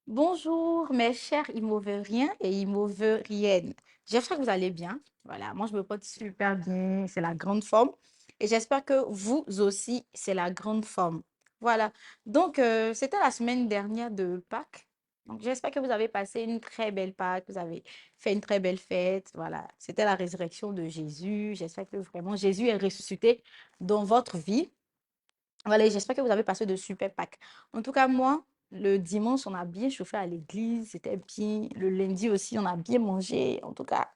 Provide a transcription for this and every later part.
Bonjour mes chers Imoveriens et Imoveriennes. J'espère que vous allez bien. Voilà, moi je me porte super bien, c'est la grande forme. Et j'espère que vous aussi, c'est la grande forme. Voilà, donc c'était la semaine dernière de Pâques. Donc j'espère que vous avez passé une très belle Pâques, vous avez fait une très belle fête. Voilà, c'était la résurrection de Jésus. J'espère que vraiment Jésus est ressuscité dans votre vie. Voilà, et j'espère que vous avez passé de super Pâques. En tout cas, moi, le dimanche, on a bien chauffé à l'église, c'était bien. Le lundi aussi, on a bien mangé. En tout cas,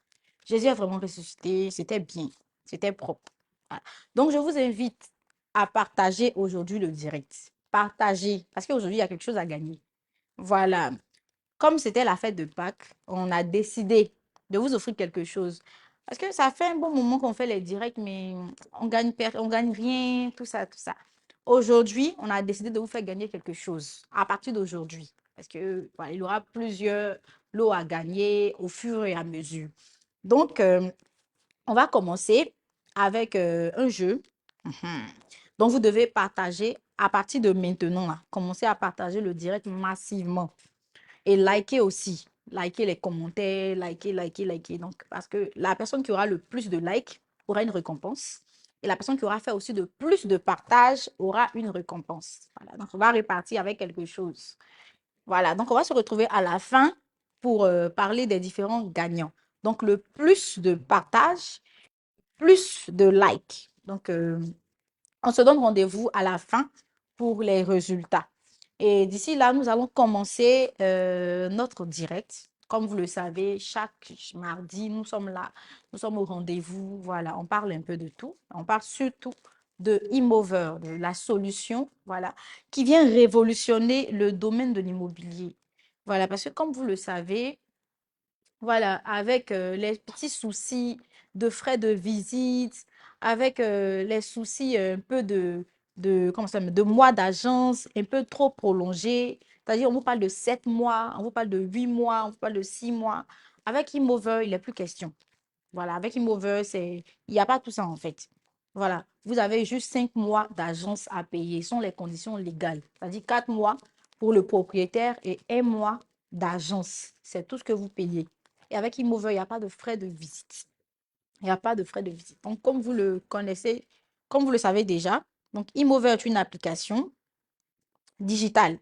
Jésus a vraiment ressuscité, c'était bien, c'était propre. Voilà. Donc, je vous invite à partager aujourd'hui le direct. Partagez, parce qu'aujourd'hui, il y a quelque chose à gagner. Voilà. Comme c'était la fête de Pâques, on a décidé de vous offrir quelque chose. Parce que ça fait un bon moment qu'on fait les directs, mais on gagne rien, tout ça, tout ça. Aujourd'hui, on a décidé de vous faire gagner quelque chose à partir d'aujourd'hui. Parce que voilà, il y aura plusieurs lots à gagner au fur et à mesure. Donc, on va commencer avec un jeu. Mhm. Donc, vous devez partager à partir de maintenant, là, commencer à partager le direct massivement. Et liker aussi. Liker les commentaires, liker. Donc, parce que la personne qui aura le plus de likes aura une récompense. Et la personne qui aura fait aussi de plus de partage aura une récompense. Voilà. Donc, on va répartir avec quelque chose. Voilà. Donc, on va se retrouver à la fin pour parler des différents gagnants. Donc, le plus de partage, plus de likes. Donc, on se donne rendez-vous à la fin pour les résultats. Et d'ici là, nous allons commencer notre direct. Comme vous le savez, chaque mardi, nous sommes là, nous sommes au rendez-vous. Voilà, on parle un peu de tout. On parle surtout de Imover, de la solution, voilà, qui vient révolutionner le domaine de l'immobilier. Voilà, parce que comme vous le savez, voilà, avec les petits soucis de frais de visite, avec les soucis un peu comment ça s'appelle, de mois d'agence un peu trop prolongés. C'est-à-dire, on vous parle de 7 mois, on vous parle de 8 mois, on vous parle de 6 mois. Avec Imover, il n'est plus question. Voilà, avec Imover, il n'y a pas tout ça en fait. Voilà, vous avez juste 5 mois d'agence à payer. Ce sont les conditions légales. C'est-à-dire 4 mois pour le propriétaire et 1 mois d'agence. C'est tout ce que vous payez. Et avec Imover, il n'y a pas de frais de visite. Il n'y a pas de frais de visite. Donc, comme vous le connaissez, comme vous le savez déjà, donc Imover est une application digitale.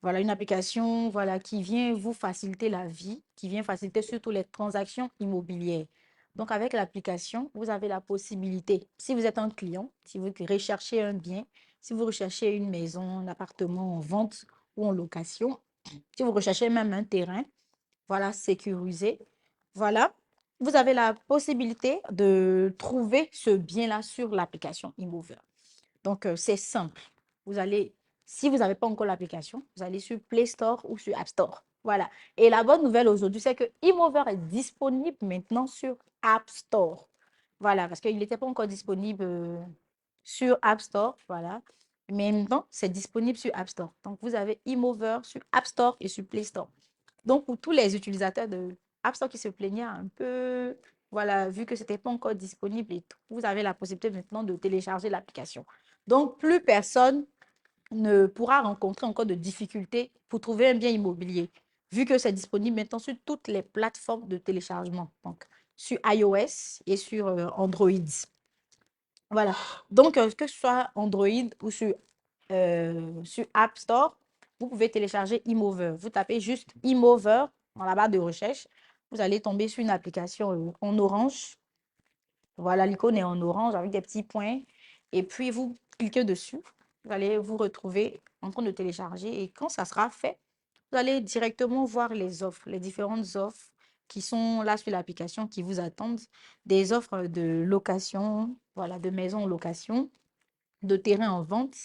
Voilà, une application voilà, qui vient vous faciliter la vie, qui vient faciliter surtout les transactions immobilières. Donc, avec l'application, vous avez la possibilité, si vous êtes un client, si vous recherchez un bien, si vous recherchez une maison, un appartement en vente ou en location, si vous recherchez même un terrain, voilà, sécurisé, voilà, vous avez la possibilité de trouver ce bien-là sur l'application Immover. Donc, c'est simple. Vous allez, si vous n'avez pas encore l'application, vous allez sur Play Store ou sur App Store. Voilà. Et la bonne nouvelle aujourd'hui, c'est que Imover est disponible maintenant sur App Store. Voilà, parce qu'il n'était pas encore disponible sur App Store. Voilà. Mais maintenant, c'est disponible sur App Store. Donc, vous avez Imover sur App Store et sur Play Store. Donc, pour tous les utilisateurs de App Store qui se plaignaient un peu, voilà, vu que ce n'était pas encore disponible et tout, vous avez la possibilité maintenant de télécharger l'application. Donc, plus personne ne pourra rencontrer encore de difficultés pour trouver un bien immobilier, vu que c'est disponible maintenant sur toutes les plateformes de téléchargement, donc sur iOS et sur Android. Voilà. Donc, que ce soit Android ou sur App Store, vous pouvez télécharger Imover. Vous tapez juste Imover dans la barre de recherche. Vous allez tomber sur une application en orange. Voilà, l'icône est en orange avec des petits points. Et puis, vous cliquez dessus. Vous allez vous retrouver en train de télécharger. Et quand ça sera fait, vous allez directement voir les offres, les différentes offres qui sont là sur l'application qui vous attendent. Des offres de location, voilà, de maisons en location, de terrains en vente,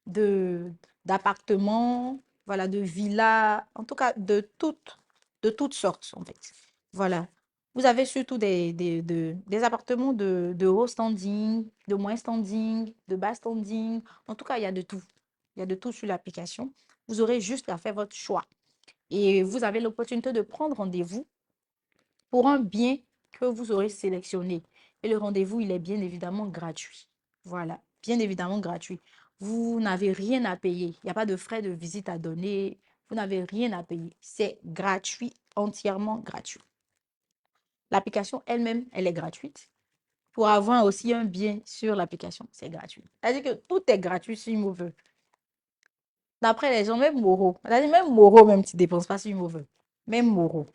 de d'appartements, voilà, de villas, en tout cas de toutes sortes en fait. Voilà. Vous avez surtout des appartements de haut standing, de moins standing, de bas standing. En tout cas, il y a de tout. Il y a de tout sur l'application. Vous aurez juste à faire votre choix. Et vous avez l'opportunité de prendre rendez-vous pour un bien que vous aurez sélectionné. Et le rendez-vous, il est bien évidemment gratuit. Voilà, bien évidemment gratuit. Vous n'avez rien à payer. Il n'y a pas de frais de visite à donner. Vous n'avez rien à payer. C'est gratuit, entièrement gratuit. L'application elle-même, elle est gratuite. Pour avoir aussi un bien sur l'application, c'est gratuit. C'est-à-dire que tout est gratuit sur Imover. D'après les gens, même moraux. C'est-à-dire même moraux, même tu ne dépenses pas sur Imover. Même moraux.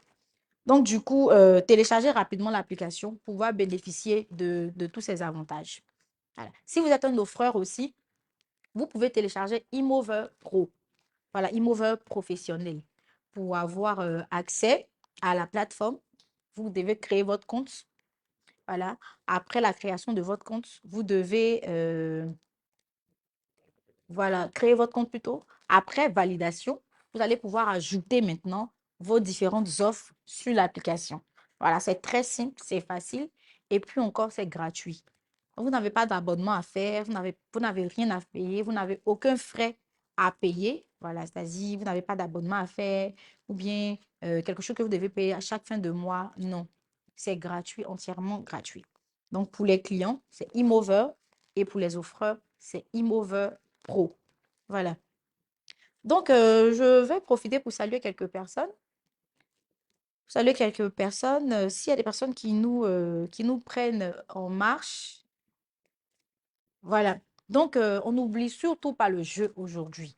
Donc, du coup, téléchargez rapidement l'application pour pouvoir bénéficier de tous ces avantages. Voilà. Si vous êtes un offreur aussi, vous pouvez télécharger Imover Pro. Voilà, Imover professionnel. Pour avoir accès à la plateforme, vous devez créer votre compte. Voilà. Après la création de votre compte, vous devez voilà, créer votre compte plutôt. Après validation, vous allez pouvoir ajouter maintenant vos différentes offres sur l'application. Voilà, c'est très simple, c'est facile et puis encore, c'est gratuit. Vous n'avez pas d'abonnement à faire, vous n'avez rien à payer, vous n'avez aucun frais à payer. Voilà, c'est-à-dire, vous n'avez pas d'abonnement à faire ou bien quelque chose que vous devez payer à chaque fin de mois. Non, c'est gratuit, entièrement gratuit. Donc, pour les clients, c'est Imover et pour les offreurs, c'est Imover Pro. Voilà. Donc, je vais profiter pour saluer quelques personnes. Saluer quelques personnes. S'il y a des personnes qui nous prennent en marche, voilà. Donc, on n'oublie surtout pas le jeu aujourd'hui.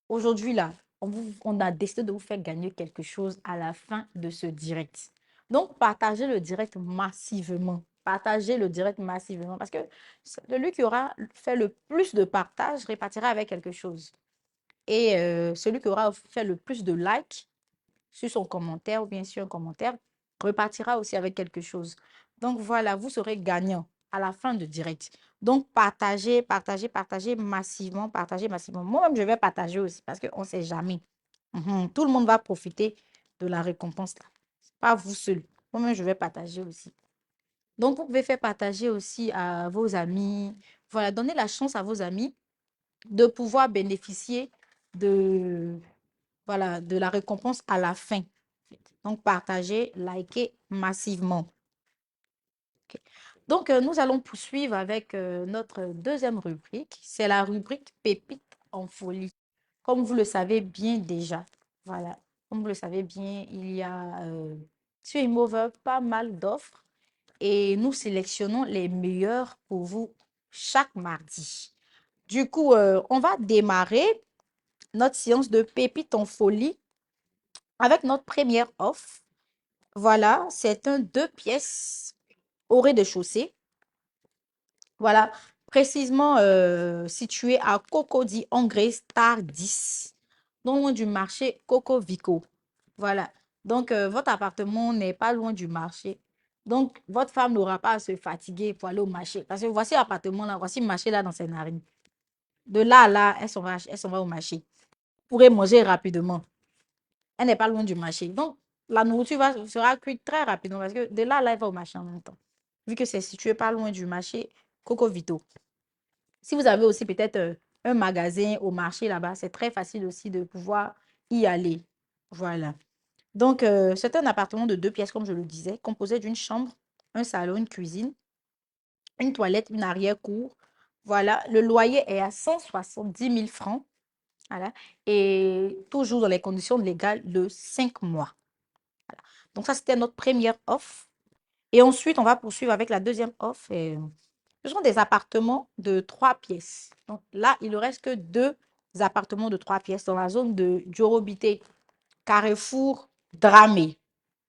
Aujourd'hui, là, on a décidé de vous faire gagner quelque chose à la fin de ce direct. Donc, partagez le direct massivement. Partagez le direct massivement parce que celui qui aura fait le plus de partage répartira avec quelque chose. Et celui qui aura fait le plus de likes sur son commentaire ou bien sur un commentaire repartira aussi avec quelque chose. Donc voilà, vous serez gagnant à la fin de direct. Donc partagez, partagez, partagez massivement, partagez massivement. Moi-même, je vais partager aussi parce qu'on ne sait jamais. Tout le monde va profiter de la récompense là. Pas vous seul. Moi-même, je vais partager aussi. Donc, vous pouvez faire partager aussi à vos amis. Voilà, donnez la chance à vos amis de pouvoir bénéficier de, voilà, de la récompense à la fin. Donc, partagez, likez massivement. Ok. Donc, nous allons poursuivre avec notre deuxième rubrique. C'est la rubrique Pépites en folie. Comme vous le savez bien déjà, voilà, comme vous le savez bien, il y a sur Imover pas mal d'offres et nous sélectionnons les meilleures pour vous chaque mardi. Du coup, on va démarrer notre séance de pépites en folie avec notre première offre. Voilà, c'est un 2 pièces au rez-de-chaussée. Voilà, précisément situé à Cocody Angré Star 10, non loin du marché Coco Vico. Voilà, donc votre appartement n'est pas loin du marché. Donc, votre femme n'aura pas à se fatiguer pour aller au marché. Parce que voici l'appartement là, voici le marché là dans ses narines. De là à là, elle s'en va au marché. Vous pourrez manger rapidement. Elle n'est pas loin du marché. Donc, la nourriture sera cuite très rapidement parce que de là à là, elle va au marché en même temps. Vu que c'est situé pas loin du marché Coco Vito. Si vous avez aussi peut-être un magasin au marché là-bas, c'est très facile aussi de pouvoir y aller. Voilà. Donc, c'est un appartement de 2 pièces, comme je le disais, composé d'une chambre, un salon, une cuisine, une toilette, une arrière-cour. Voilà. Le loyer est à 170 000 francs. Voilà. Et toujours dans les conditions légales de 5 mois. Voilà. Donc, ça, c'était notre première offre. Et ensuite, on va poursuivre avec la deuxième offre. Ce sont des appartements de 3 pièces. Donc là, il ne reste que 2 appartements de 3 pièces dans la zone de Djorobité, Carrefour, Dramé.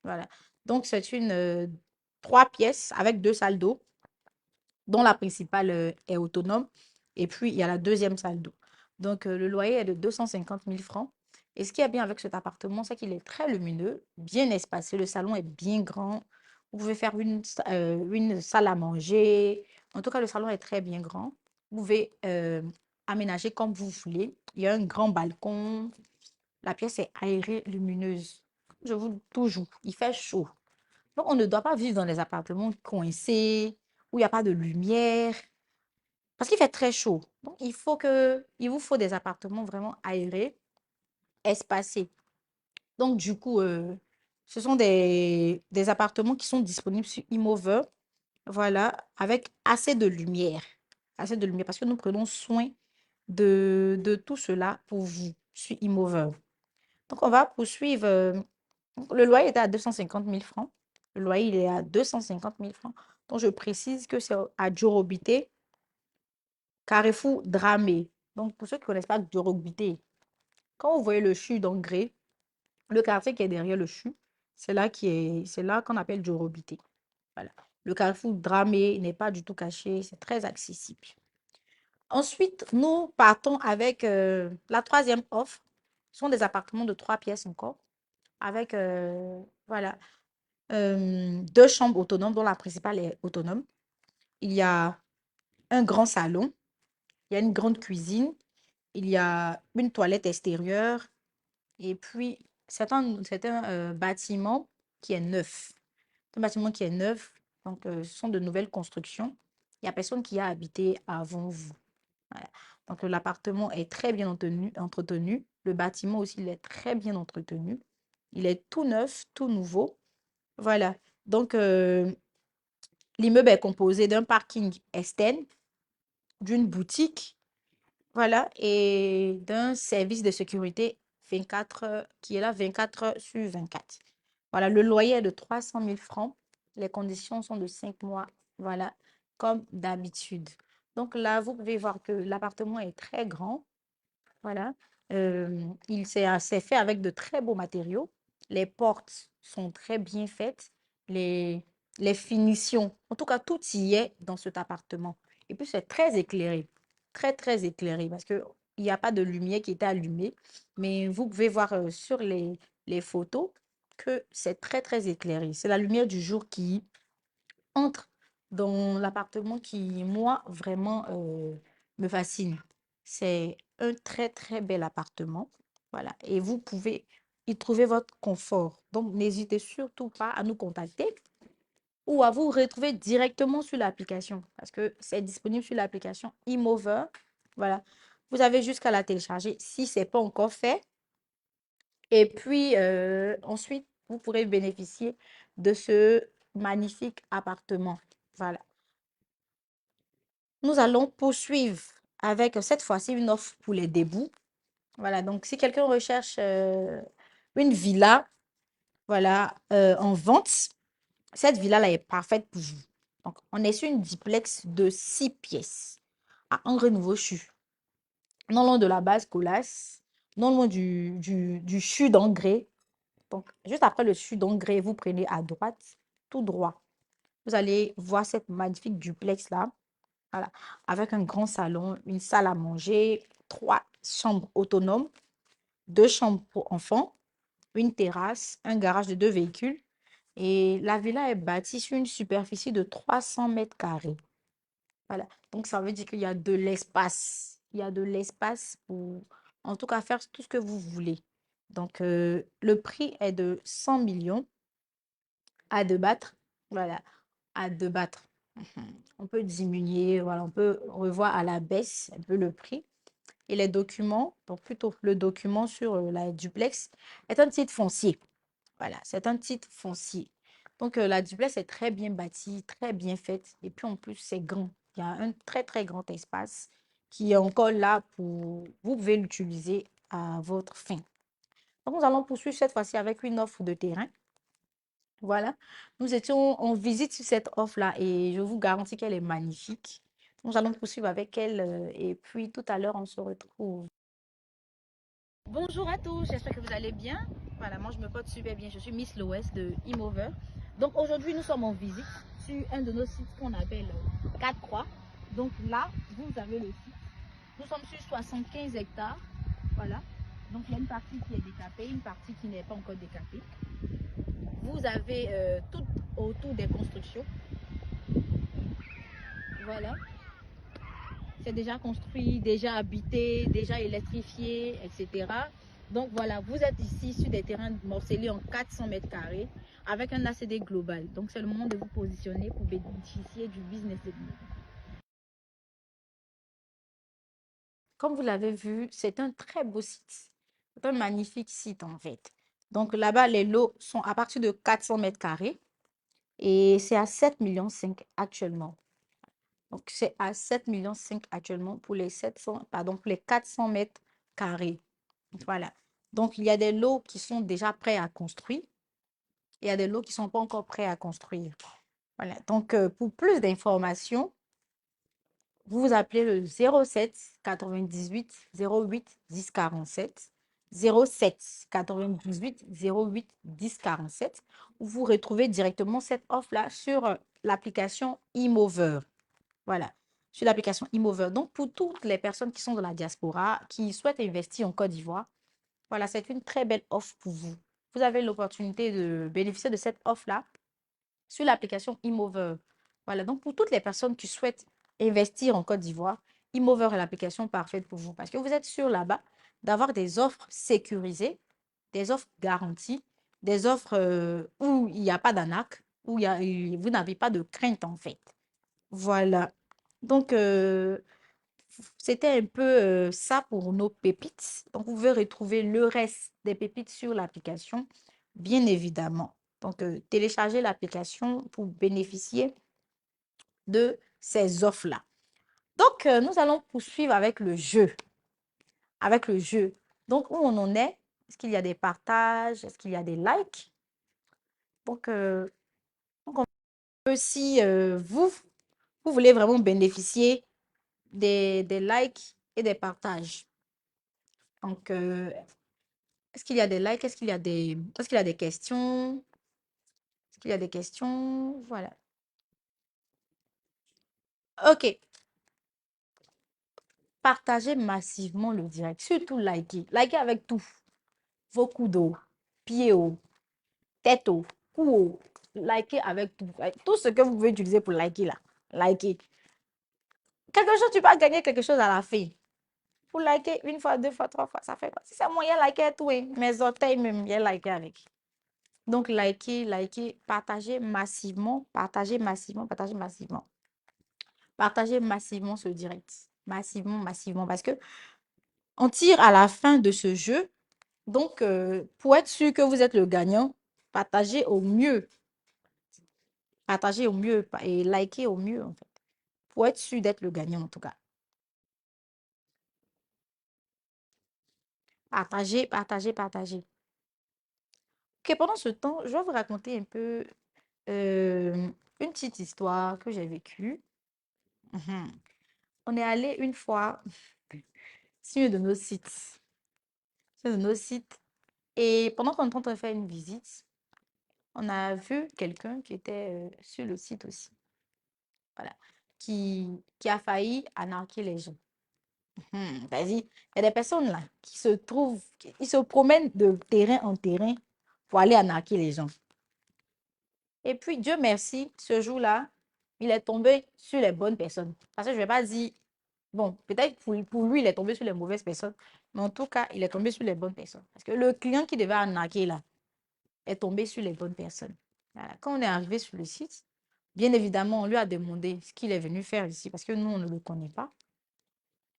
Voilà. Donc, c'est une 3 pièces avec 2 salles d'eau, dont la principale est autonome. Et puis, il y a la deuxième salle d'eau. Donc, le loyer est de 250 000 francs. Et ce qui est bien avec cet appartement, c'est qu'il est très lumineux, bien espacé. Le salon est bien grand. Vous pouvez faire une salle à manger. En tout cas, le salon est très bien grand. Vous pouvez aménager comme vous voulez. Il y a un grand balcon. La pièce est aérée, lumineuse. Je vous le dis toujours, il fait chaud. Donc, on ne doit pas vivre dans des appartements coincés, où il n'y a pas de lumière, parce qu'il fait très chaud. Donc, il vous faut des appartements vraiment aérés, espacés. Donc, du coup, ce sont des appartements qui sont disponibles sur Imover, voilà, avec assez de lumière. Assez de lumière, parce que nous prenons soin de tout cela pour vous sur Imover. Donc, on va poursuivre. Le loyer était à 250 000 francs. Le loyer, il est à 250 000 francs. Donc, je précise que c'est à Djorobité, Carrefour Dramé. Donc, pour ceux qui ne connaissent pas Djorobité, quand vous voyez le CHU d'Angré, le quartier qui est derrière le CHU, c'est là qu'on appelle Djorobité. Voilà. Le Carrefour Dramé n'est pas du tout caché, c'est très accessible. Ensuite, nous partons avec la troisième offre. Ce sont des appartements de 3 pièces encore, avec voilà, 2 chambres autonomes, dont la principale est autonome. Il y a un grand salon, il y a une grande cuisine, il y a une toilette extérieure, et puis c'est un bâtiment qui est neuf. C'est un bâtiment qui est neuf, donc ce sont de nouvelles constructions. Il n'y a personne qui a habité avant vous. Voilà. Donc l'appartement est très bien entretenu. Le bâtiment aussi, il est très bien entretenu. Il est tout neuf, tout nouveau. Voilà. Donc l'immeuble est composé d'un parking externe, d'une boutique, voilà, et d'un service de sécurité 24 heures, qui est là 24 heures sur 24. Voilà, le loyer est de 300 000 francs. Les conditions sont de 5 mois, voilà, comme d'habitude. Donc là, vous pouvez voir que l'appartement est très grand. Voilà. C'est fait avec de très beaux matériaux. Les portes sont très bien faites. Les, les finitions, en tout cas, tout y est dans cet appartement. Et puis, c'est très éclairé. Très, très éclairé parce qu'il n'y a pas de lumière qui est allumée. Mais vous pouvez voir sur les photos que c'est très, très éclairé. C'est la lumière du jour qui entre dans l'appartement qui, moi, vraiment me fascine. C'est un très, très bel appartement. Voilà. Et vous pouvez y trouver votre confort. Donc, n'hésitez surtout pas à nous contacter ou à vous retrouver directement sur l'application parce que c'est disponible sur l'application Imover. Voilà. Vous avez jusqu'à la télécharger si ce n'est pas encore fait. Et puis, ensuite, vous pourrez bénéficier de ce magnifique appartement. Voilà. Nous allons poursuivre avec cette fois-ci une offre pour les débuts. Voilà, donc si quelqu'un recherche une villa, voilà, en vente, cette villa-là est parfaite pour vous. Donc, on est sur une duplex de 6 pièces à Angre Nouveau-Chu, non loin de la base Colas, non loin du CHU d'Angré. Donc, juste après le CHU d'Angré, vous prenez à droite, tout droit. Vous allez voir cette magnifique duplex-là. Voilà, avec un grand salon, une salle à manger, 3 chambres autonomes, 2 chambres pour enfants, une terrasse, un garage de 2 véhicules. Et la villa est bâtie sur une superficie de 300 mètres carrés. Voilà, donc ça veut dire qu'il y a de l'espace. Il y a de l'espace pour, en tout cas, faire tout ce que vous voulez. Donc, le prix est de 100 millions à débattre. Voilà, à débattre. On peut diminuer, voilà, on peut revoir à la baisse un peu le prix. Et les documents, donc plutôt le document sur la duplex, est un titre foncier. Voilà, c'est un titre foncier. Donc la duplex est très bien bâtie, très bien faite. Et puis en plus, c'est grand. Il y a un très très grand espace qui est encore là pour... Vous pouvez l'utiliser à votre fin. Donc nous allons poursuivre cette fois-ci avec une offre de terrain. Voilà, nous étions en visite sur cette offre-là et je vous garantis qu'elle est magnifique. Nous allons poursuivre avec elle et puis tout à l'heure, on se retrouve. Bonjour à tous, j'espère que vous allez bien. Voilà, moi je me porte super bien. Je suis Miss Loès de Imover. Donc aujourd'hui, nous sommes en visite sur un de nos sites qu'on appelle 4 Croix. Donc là, vous avez le site. Nous sommes sur 75 hectares. Voilà. Donc il y a une partie qui est décapée, une partie qui n'est pas encore décapée. Vous avez tout autour des constructions. Voilà. C'est déjà construit, déjà habité, déjà électrifié, etc. Donc voilà, vous êtes ici sur des terrains morcelés en 400 mètres carrés avec un ACD global. Donc c'est le moment de vous positionner pour bénéficier du business de l'île. Comme vous l'avez vu, c'est un très beau site. C'est un magnifique site en fait. Donc là-bas, les lots sont à partir de 400 mètres carrés et c'est à 7,5 millions actuellement. Donc, c'est à 7,5 millions actuellement pour les 700, pardon, pour les 400 mètres carrés. Voilà. Donc, il y a des lots qui sont déjà prêts à construire et il y a des lots qui ne sont pas encore prêts à construire. Voilà. Donc, pour plus d'informations, vous vous appelez le 07 98 08 10 47. 07 98 08 10 47, où vous retrouvez directement cette offre-là sur l'application eMover. Voilà, sur l'application eMover. Donc, pour toutes les personnes qui sont dans la diaspora, qui souhaitent investir en Côte d'Ivoire, voilà, c'est une très belle offre pour vous. Vous avez l'opportunité de bénéficier de cette offre-là sur l'application eMover. Voilà, donc pour toutes les personnes qui souhaitent investir en Côte d'Ivoire, eMover est l'application parfaite pour vous parce que vous êtes sûr là-bas d'avoir des offres sécurisées, des offres garanties, des offres où il n'y a pas d'arnaque, où vous n'avez pas de crainte en fait. Voilà. Donc, c'était un peu ça pour nos pépites. Donc, vous pouvez retrouver le reste des pépites sur l'application, bien évidemment. Donc, téléchargez l'application pour bénéficier de ces offres-là. Donc, nous allons poursuivre avec le jeu. Avec le jeu. Donc, où on en est? Est-ce qu'il y a des partages? Est-ce qu'il y a des likes? Donc, on peut, si vous voulez vraiment bénéficier des likes et des partages. Donc, est-ce qu'il y a des likes? Est-ce qu'il y a des questions? Est-ce qu'il y a des questions? Voilà. OK. Partagez massivement le direct. Surtout likez. Likez avec tout. Vos coups d'eau, pieds haut, tête haut, cou haut. Likez avec tout. Tout ce que vous pouvez utiliser pour liker là. Likez. Quelque chose, tu vas gagner quelque chose à la fin. Pour liker une fois, deux fois, trois fois, ça fait quoi? Si c'est moyen, liker tout. Mes orteils même, il liker avec. Donc, likez, likez, partagez massivement, partagez massivement, partagez massivement. Partagez massivement ce direct. Massivement, massivement. Parce que on tire à la fin de ce jeu. Donc, pour être sûr que vous êtes le gagnant, partagez au mieux. Partagez au mieux et likez au mieux, en fait. Pour être sûr d'être le gagnant, en tout cas. Partagez, partagez, partagez. Ok, pendant ce temps, je vais vous raconter un peu une petite histoire que j'ai vécue. Mhm. On est allé une fois sur un de nos sites. Sur un de nos sites. Et pendant qu'on est en train de faire une visite, on a vu quelqu'un qui était sur le site aussi. Voilà. Qui a failli arnaquer les gens. Vas-y. Il y a des personnes là qui se trouvent, ils se promènent de terrain en terrain pour aller arnaquer les gens. Et puis, Dieu merci, ce jour-là, il est tombé sur les bonnes personnes. Parce que je ne vais pas dire, bon, peut-être pour lui, il est tombé sur les mauvaises personnes, mais en tout cas, il est tombé sur les bonnes personnes. Parce que le client qui devait arnaquer là est tombé sur les bonnes personnes. Voilà. Quand on est arrivé sur le site, bien évidemment, on lui a demandé ce qu'il est venu faire ici, parce que nous, on ne le connaît pas.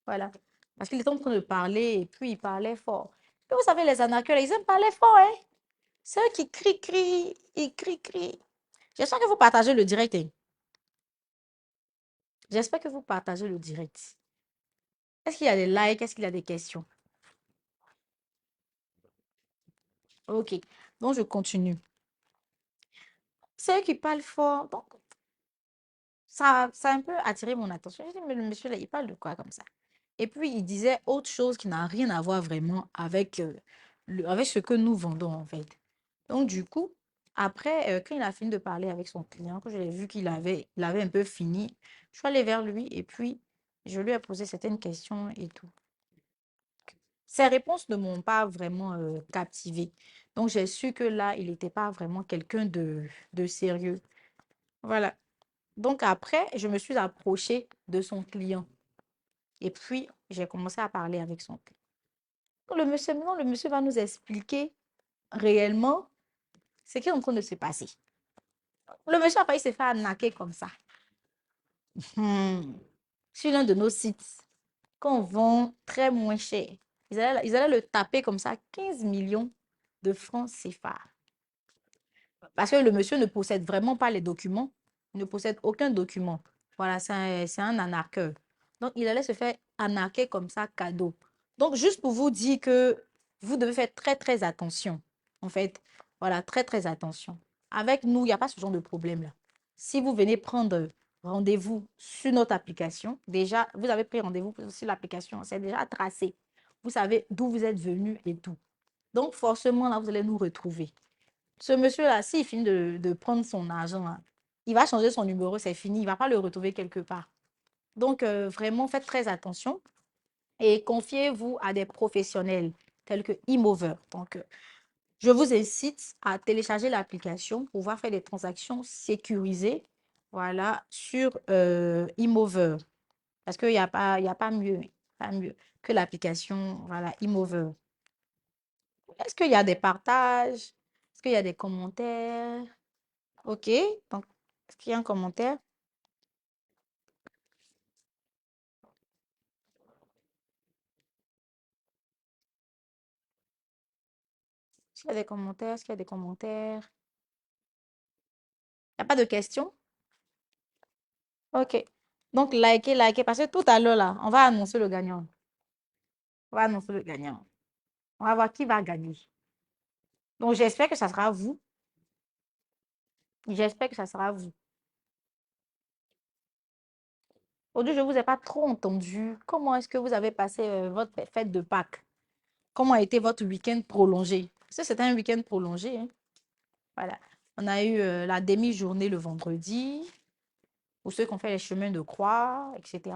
Voilà. Parce qu'il était en train de parler, et puis il parlait fort. Et vous savez, les arnaqueurs, ils aiment parler fort, hein? Ceux qui crient, crient, ils crient, crient. J'espère que vous partagez le direct, hein. J'espère que vous partagez le direct. Est-ce qu'il y a des likes? Est-ce qu'il y a des questions? Ok. Donc, je continue. Ceux qui parlent fort, donc, ça a un peu attiré mon attention. Je dis, mais le monsieur là, il parle de quoi comme ça? Et puis, il disait autre chose qui n'a rien à voir vraiment avec, avec ce que nous vendons, en fait. Donc, du coup, après, quand il a fini de parler avec son client, que j'ai vu qu'il avait un peu fini, je suis allée vers lui et puis je lui ai posé certaines questions et tout. Ses réponses ne m'ont pas vraiment captivée. Donc, j'ai su que là, il n'était pas vraiment quelqu'un de sérieux. Voilà. Donc, après, je me suis approchée de son client. Et puis, j'ai commencé à parler avec son client. Maintenant, le monsieur va nous expliquer réellement ce qui est en train de se passer. Le monsieur a failli se faire arnaquer comme ça. Sur l'un de nos sites, qu'on vend très moins cher. Ils allaient le taper comme ça, 15 millions de francs CFA. Parce que le monsieur ne possède vraiment pas les documents. Il ne possède aucun document. Voilà, c'est un arnaqueur. Donc, il allait se faire arnaquer comme ça, cadeau. Donc, juste pour vous dire que vous devez faire très, très attention. En fait, voilà, très, très attention. Avec nous, il n'y a pas ce genre de problème-là. Si vous venez prendre rendez-vous sur notre application, déjà, vous avez pris rendez-vous sur l'application, c'est déjà tracé. Vous savez d'où vous êtes venu et tout. Donc, forcément, là, vous allez nous retrouver. Ce monsieur-là, s'il finit de prendre son argent, là, il va changer son numéro, c'est fini. Il ne va pas le retrouver quelque part. Donc, vraiment, faites très attention et confiez-vous à des professionnels tels que Imover. Donc, je vous incite à télécharger l'application pour pouvoir faire des transactions sécurisées, voilà, sur Imover. Parce qu'il n'y a pas mieux, pas mieux que l'application, voilà, Imover. Est-ce qu'il y a des partages? Est-ce qu'il y a des commentaires? OK. Donc, est-ce qu'il y a un commentaire? Est-ce qu'il y a des commentaires? Est-ce qu'il y a des commentaires? Il n'y a pas de questions? OK. Donc, likez, likez. Parce que tout à l'heure, là, on va annoncer le gagnant. On va annoncer le gagnant. On va voir qui va gagner. Donc, j'espère que ça sera vous. J'espère que ça sera vous. Aujourd'hui, je ne vous ai pas trop entendu. Comment est-ce que vous avez passé votre fête de Pâques? Comment a été votre week-end prolongé? Parce que c'était un week-end prolongé, hein. Voilà. On a eu la demi-journée le vendredi, pour ceux qui ont fait les chemins de croix, etc.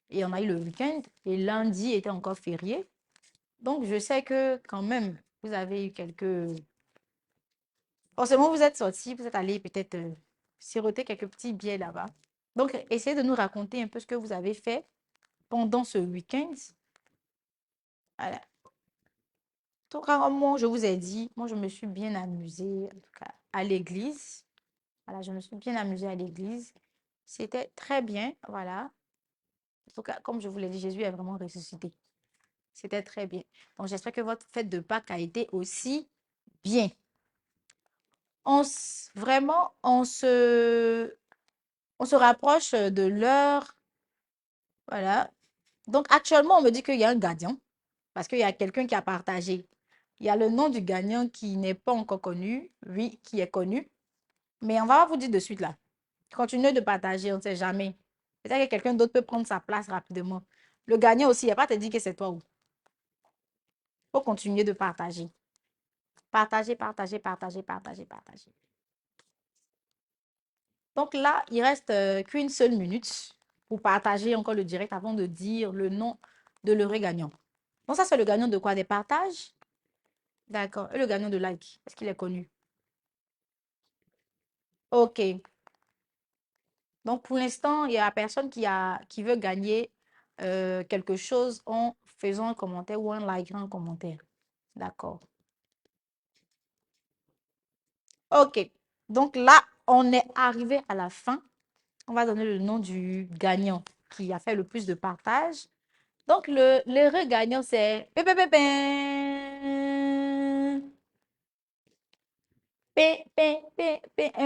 Et on a eu le week-end. Et lundi était encore férié. Donc, je sais que quand même, vous avez eu quelques... Forcément, vous êtes sortis, vous êtes allés peut-être siroter quelques petits billets là-bas. Donc, essayez de nous raconter un peu ce que vous avez fait pendant ce week-end. Voilà. Tout cas, comme moi, je vous ai dit, moi, je me suis bien amusée, en tout cas, à l'église. Voilà, je me suis bien amusée à l'église. C'était très bien, voilà. En tout cas, comme je vous l'ai dit, Jésus est vraiment ressuscité. C'était très bien. Donc, j'espère que votre fête de Pâques a été aussi bien. Vraiment, on se rapproche de l'heure. Voilà. Donc, actuellement, on me dit qu'il y a un gagnant parce qu'il y a quelqu'un qui a partagé. Il y a le nom du gagnant qui n'est pas encore connu, oui, qui est connu. Mais on va vous dire de suite là. Continuez de partager, on ne sait jamais. Peut-être que quelqu'un d'autre peut prendre sa place rapidement. Le gagnant aussi, il n'y a pas te dire que c'est toi. Il faut continuer de partager. Partager, partager, partager, partager, partager. Donc là, il reste qu'une seule minute pour partager encore le direct avant de dire le nom de l'heureux gagnant. Donc ça, c'est le gagnant de quoi? Des partages? D'accord. Et le gagnant de like, est-ce qu'il est connu? OK. Donc pour l'instant, il y a personne qui veut gagner quelque chose en faisant un commentaire ou en likant un commentaire. D'accord. OK. Donc là, on est arrivé à la fin. On va donner le nom du gagnant qui a fait le plus de partages. Donc, l'heureux gagnant, c'est un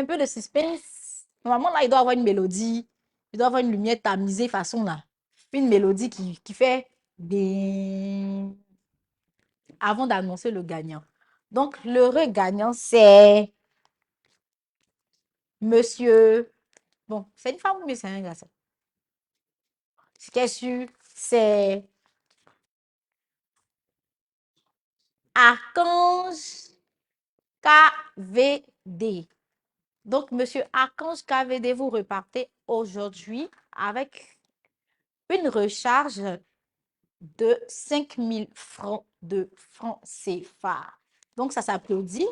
peu de suspense. Normalement, là, il doit avoir une mélodie. Il doit avoir une lumière tamisée façon là. Une mélodie qui fait bien avant d'annoncer le gagnant. Donc, l'heureux gagnant, c'est monsieur. Bon, c'est une femme ou bien c'est un garçon? Ce qui est sûr, c'est Archange KVD. Donc, monsieur Archange KVD, vous repartez aujourd'hui avec une recharge de 5000 francs de francs CFA. Donc, ça s'applaudit.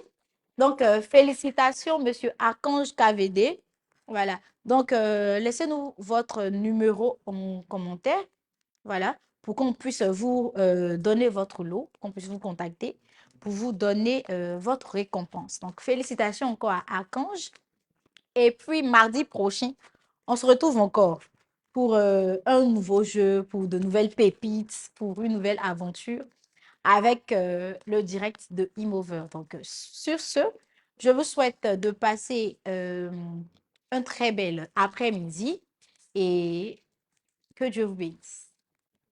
Donc, félicitations, monsieur Archange KVD. Voilà. Donc, laissez-nous votre numéro en commentaire. Voilà. Pour qu'on puisse vous donner votre lot, qu'on puisse vous contacter pour vous donner votre récompense. Donc, félicitations encore à Archange. Et puis, mardi prochain, on se retrouve encore pour un nouveau jeu, pour de nouvelles pépites, pour une nouvelle aventure avec le direct de Imover. Donc, sur ce, je vous souhaite de passer un très bel après-midi et que Dieu vous bénisse.